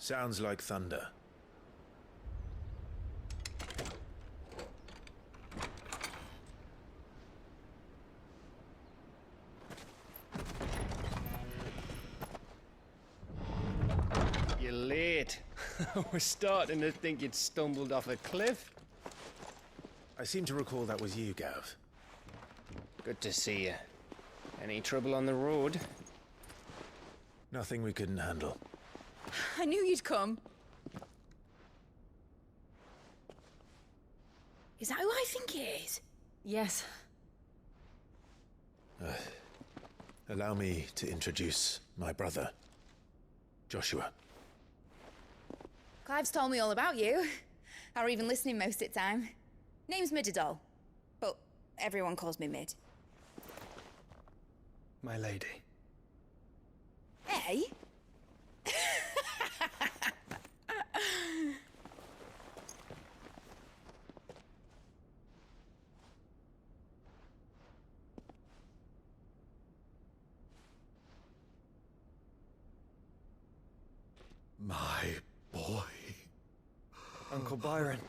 Sounds like thunder. You're late. We're starting to think you'd stumbled off a cliff. I seem to recall that was you, Gav. Good to see you. Any trouble on the road? Nothing we couldn't handle. I knew you'd come. Is that who I think it is? Yes. Allow me to introduce my brother, Joshua. Clive's told me all about you. Or even listening most of the time. Name's Midadol, but everyone calls me Mid. My lady. Hey? My boy. Uncle Byron.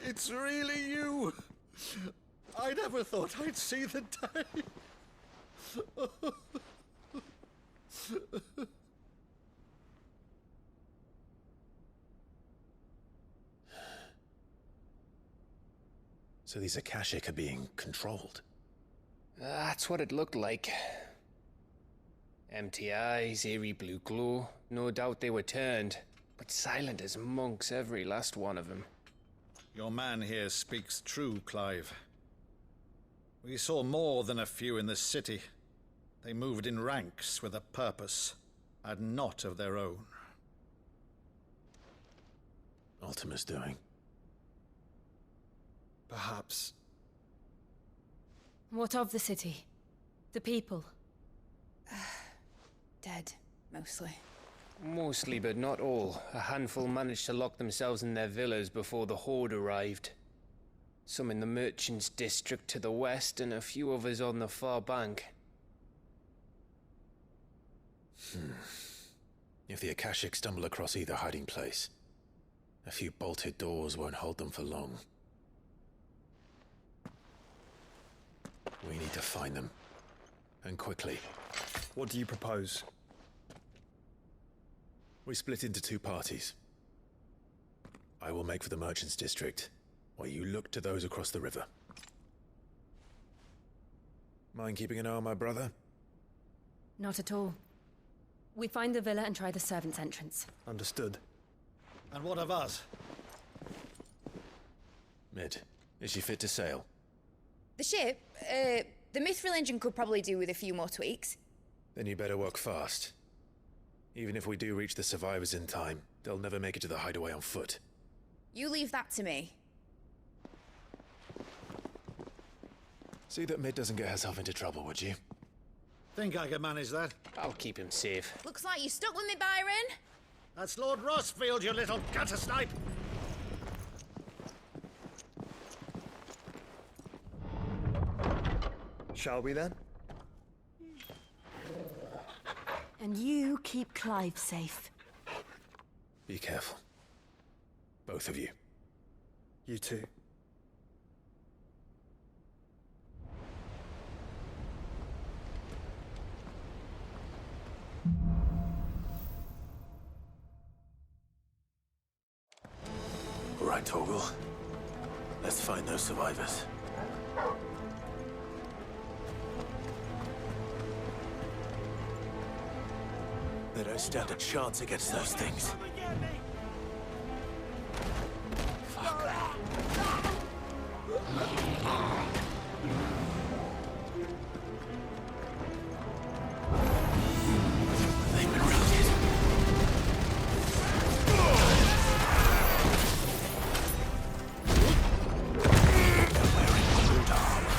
It's really you. I never thought I'd see the day. So these Akashic are being controlled. That's what it looked like. Empty eyes, eerie blue glow. No doubt they were turned, but silent as monks, every last one of them. Your man here speaks true, Clive. We saw more than a few in the city. They moved in ranks with a purpose, and not of their own. Ultima's doing. Perhaps. What of the city? The people? Dead, mostly. Mostly, but not all. A handful managed to lock themselves in their villas before the Horde arrived. Some in the merchants' district to the west, and a few others on the far bank. If the Akashic stumble across either hiding place, a few bolted doors won't hold them for long. We need to find them. And quickly. What do you propose? We split into two parties. I will make for the merchants' district, while you look to those across the river. Mind keeping an eye on my brother? Not at all. We find the villa and try the servants' entrance. Understood. And what of us? Mid, is she fit to sail? The ship, the Mithril engine could probably do with a few more tweaks. Then you better work fast. Even if we do reach the survivors in time, they'll never make it to the hideaway on foot. You leave that to me. See that Mid doesn't get herself into trouble, would you? Think I can manage that? I'll keep him safe. Looks like you stuck with me, Byron. That's Lord Rossfield, you little gutter snipe! Shall we then? And you keep Clive safe. Be careful. Both of you. You too. All right, Torgal. Let's find those survivors. They don't stand a chance against those things. Fuck. They've been routed. They're wearing blue armor.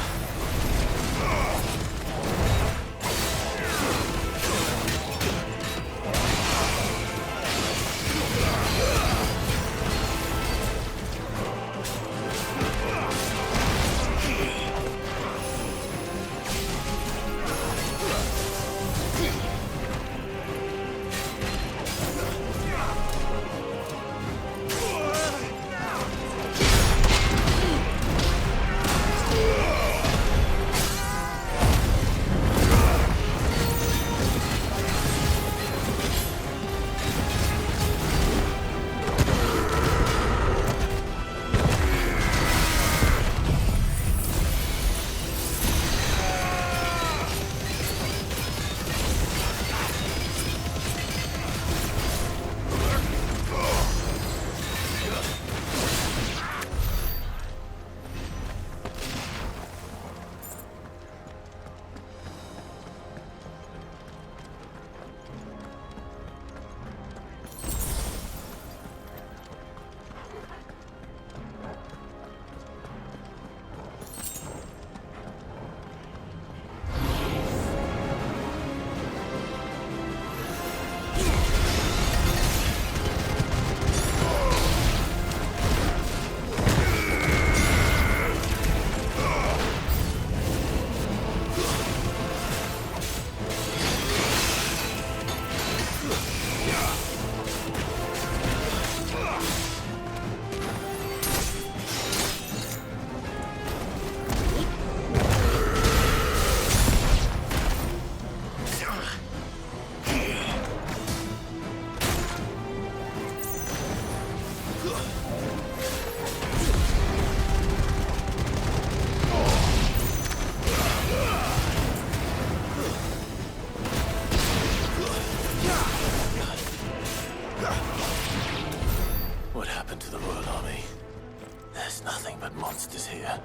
us here.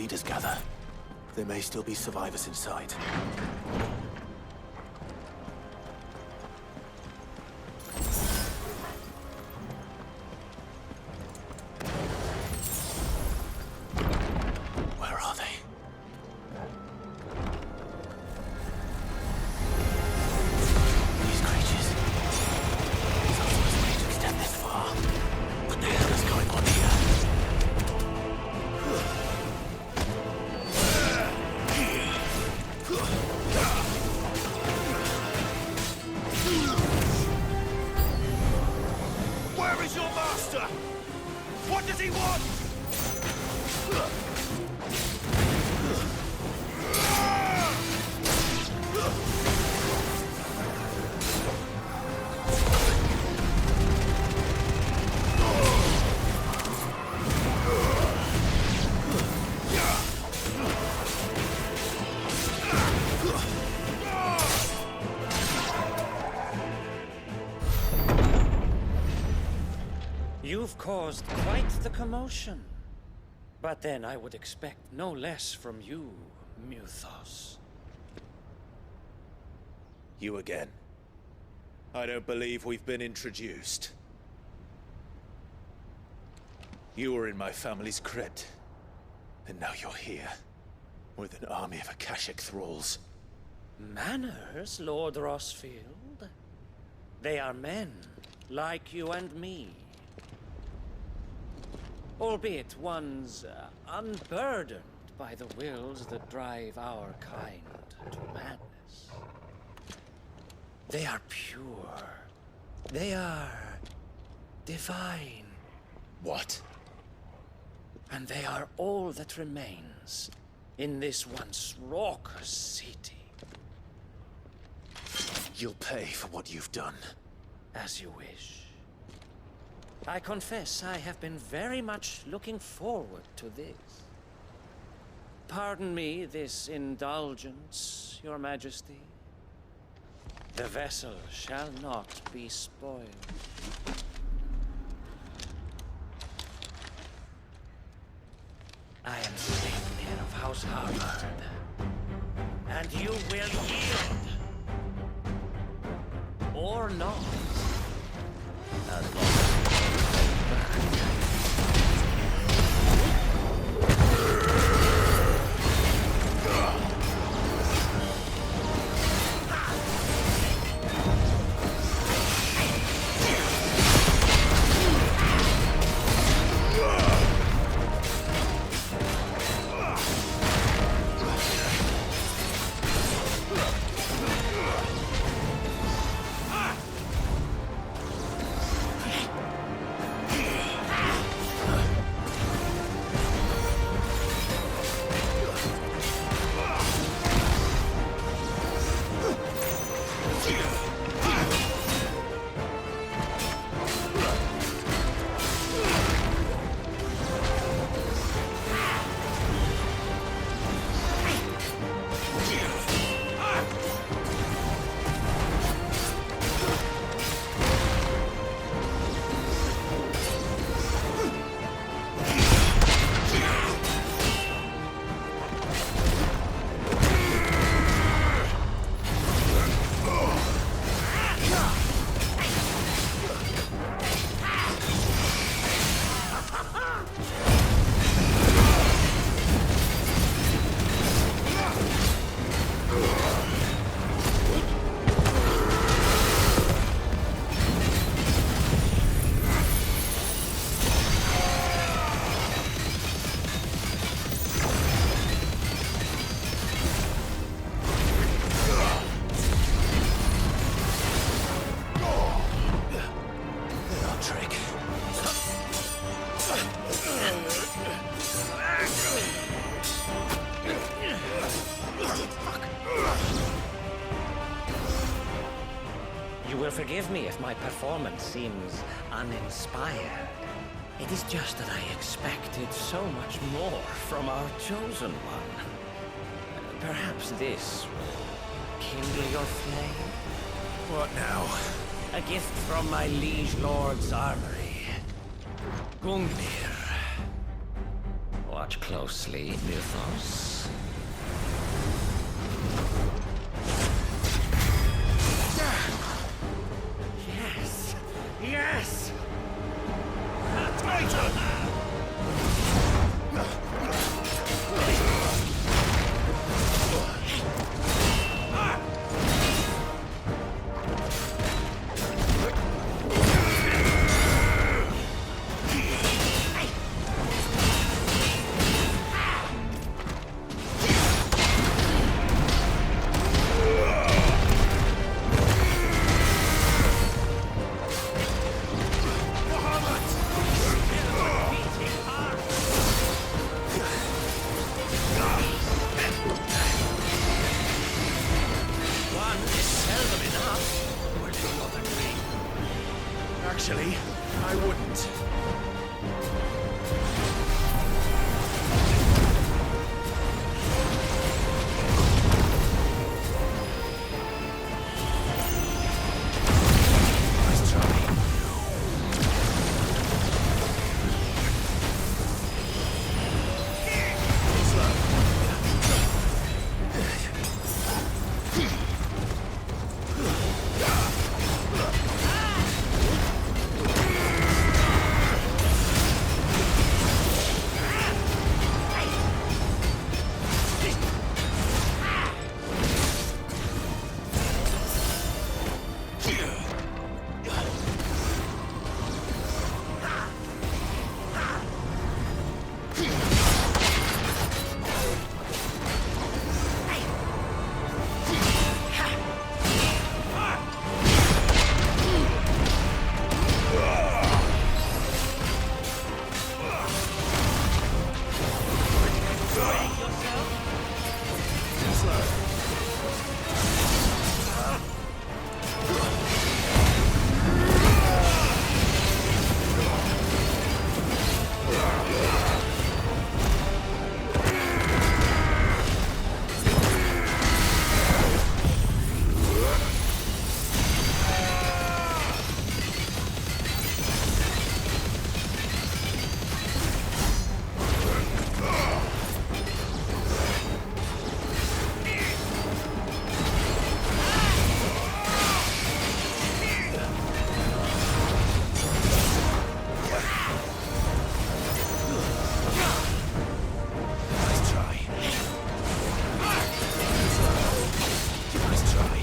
leaders gather. There may still be survivors inside. Where's your master? What does he want? You've caused quite the commotion. But then I would expect no less from you, Muthos. You again. I don't believe we've been introduced. You were in my family's crypt. And now you're here. With an army of Akashic thralls. Manners, Lord Rossfield? They are men, like you and me. Albeit ones unburdened by the wills that drive our kind to madness. They are pure. They are divine. What? And they are all that remains in this once raucous city. You'll pay for what you've done. As you wish. I confess I have been very much looking forward to this. Pardon me this indulgence, Your Majesty. The vessel shall not be spoiled. I am Sleipnir of House Harvard, and you will yield. Or not. As long as forgive me if my performance seems uninspired. It is just that I expected so much more from our chosen one. Perhaps this will kindle your flame? What now? A gift from my liege lord's armory. Gungnir. Watch closely, Muthos. Yes! Actually, I wouldn't. Nice try.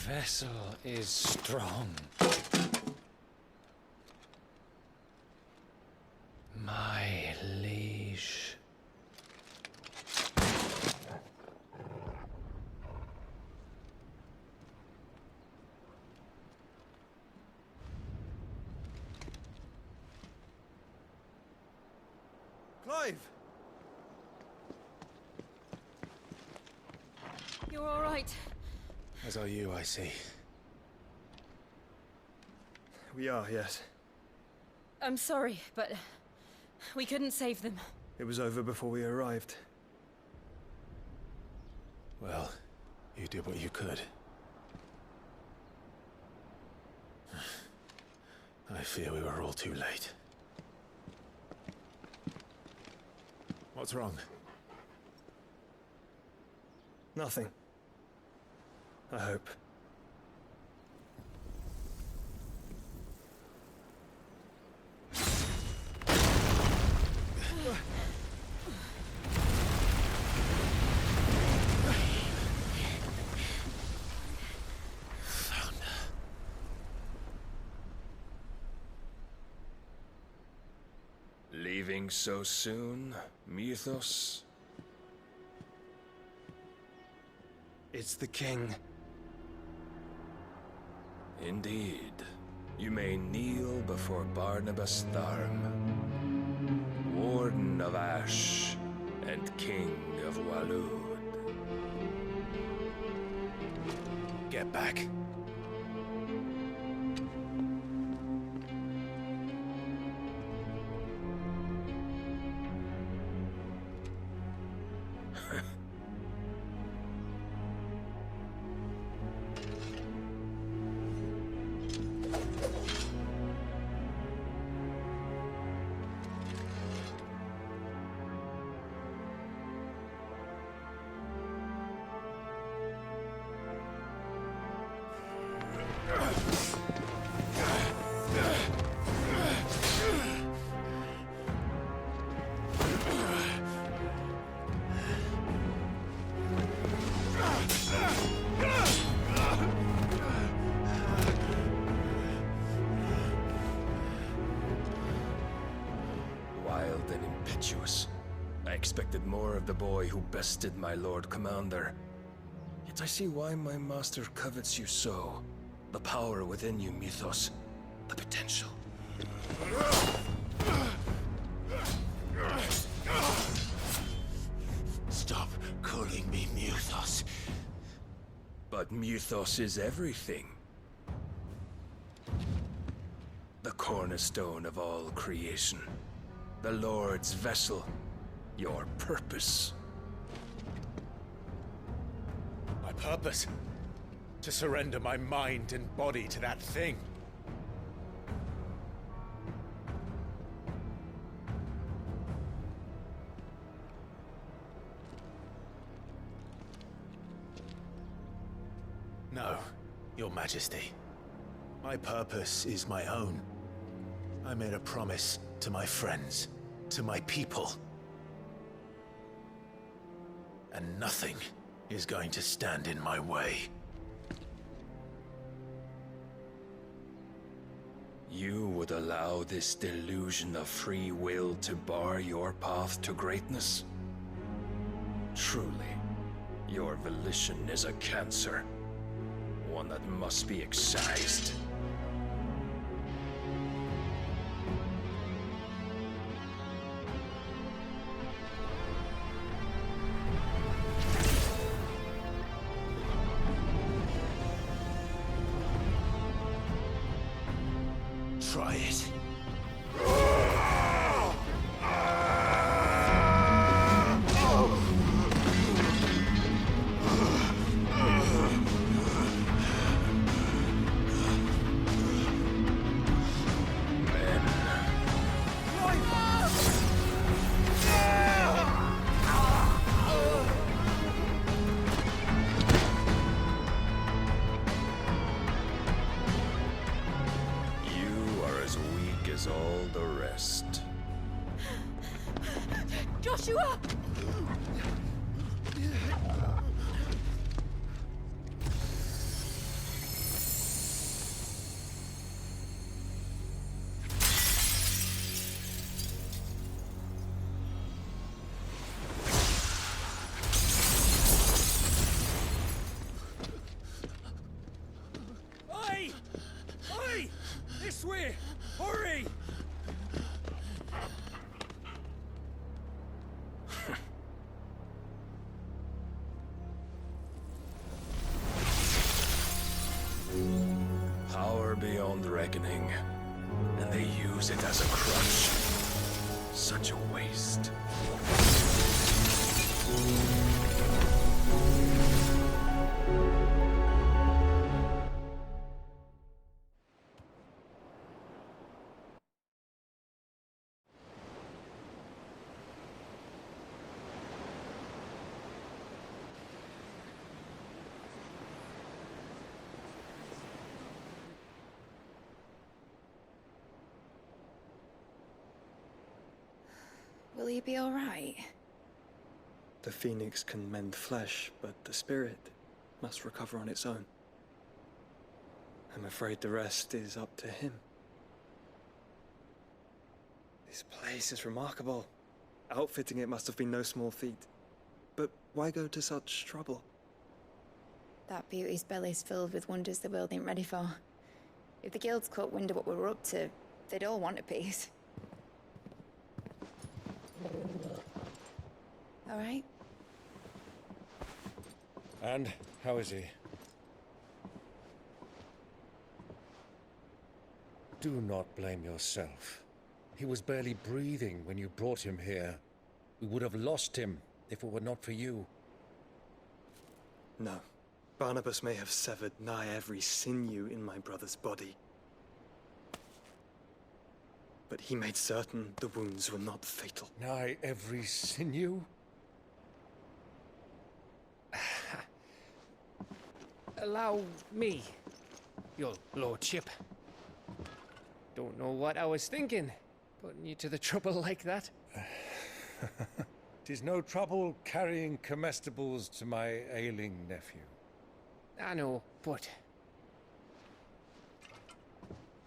Vessel is strong. My liege. Clive! You're all right. As are you, I see. We are, yes. I'm sorry, but we couldn't save them. It was over before we arrived. Well, you did what you could. I fear we were all too late. What's wrong? Nothing. I hope. Leaving so soon, Mythos? It's the king. Indeed. You may kneel before Barnabas Tharm, Warden of Ash and King of Waloed. Get back. expected more of the boy who bested my Lord Commander. Yet I see why my master covets you so. The power within you, Mythos. The potential. Stop calling me Mythos. But Mythos is everything. The cornerstone of all creation. The Lord's vessel. Your purpose. My purpose? To surrender my mind and body to that thing. No, Your Majesty. My purpose is my own. I made a promise to my friends, to my people. And nothing is going to stand in my way. You would allow this delusion of free will to bar your path to greatness? Truly, your volition is a cancer. One that must be excised. Try it. As all the rest. Joshua! Oi! Oi! This way! Hurry! Power beyond reckoning, and they use it as a crutch. Such a waste. Will he be all right? The phoenix can mend flesh, but the spirit must recover on its own. I'm afraid the rest is up to him. This place is remarkable. Outfitting it must have been no small feat. But why go to such trouble? That beauty's belly's filled with wonders the world ain't ready for. If the guilds caught wind of what we were up to, they'd all want a piece. All right? And how is he? Do not blame yourself. He was barely breathing when you brought him here. We would have lost him if it were not for you. No. Barnabas may have severed nigh every sinew in my brother's body. But he made certain the wounds were not fatal. Nigh every sinew? Allow me, your lordship. Don't know what I was thinking, putting you to the trouble like that. 'Tis no trouble carrying comestibles to my ailing nephew. I know, but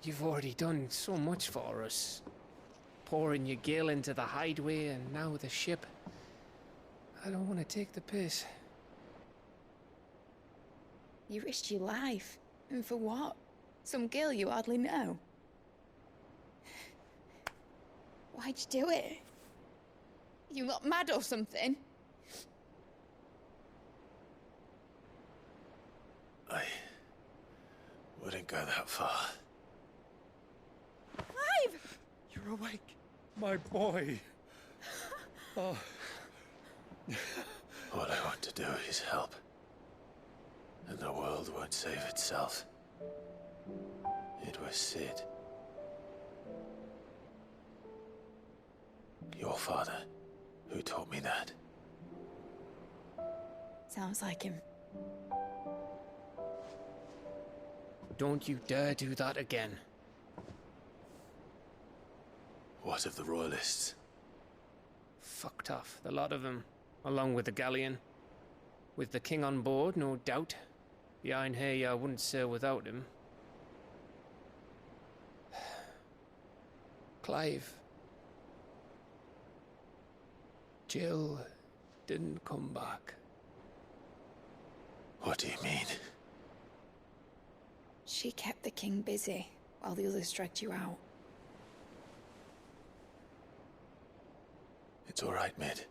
you've already done so much for us. Pouring your gil into the hideaway and now the ship. I don't want to take the piss. You risked your life. And for what? Some girl you hardly know. Why'd you do it? You not mad or something? I wouldn't go that far. Clive! You're awake, my boy. Oh. All I want to do is help. And the world won't save itself. It was Sid. Your father, who taught me that. Sounds like him. Don't you dare do that again. What of the Royalists? Fucked off, the lot of them, along with the galleon. With the king on board, no doubt. The Iron Hair wouldn't sail without him. Clive. Jill didn't come back. What do you mean? She kept the king busy while the others dragged you out. It's all right, Mid.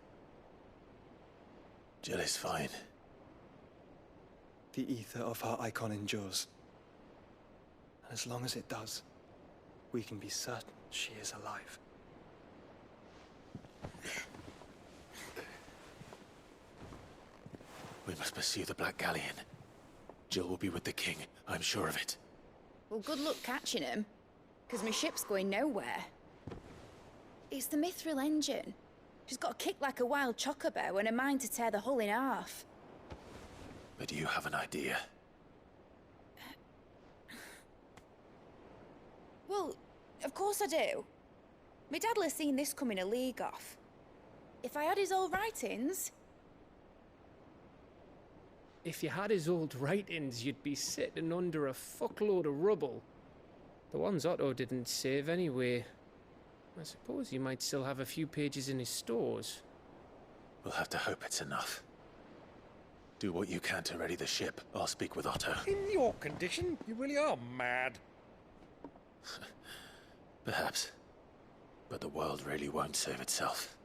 Jill is fine. The ether of her icon endures. And as long as it does, we can be certain she is alive. We must pursue the Black Galleon. Jill will be with the king, I'm sure of it. Well, good luck catching him, because my ship's going nowhere. It's the Mithril engine. She's got a kick like a wild chocobo and a mind to tear the hull in half. But do you have an idea? Well, of course I do. My dad'll have seen this coming a league off. If I had his old writings... If you had his old writings, you'd be sitting under a fuckload of rubble. The ones Otto didn't save anyway. I suppose he might still have a few pages in his stores. We'll have to hope it's enough. Do what you can to ready the ship. I'll speak with Otto. In your condition, you really are mad. Perhaps. But the world really won't save itself.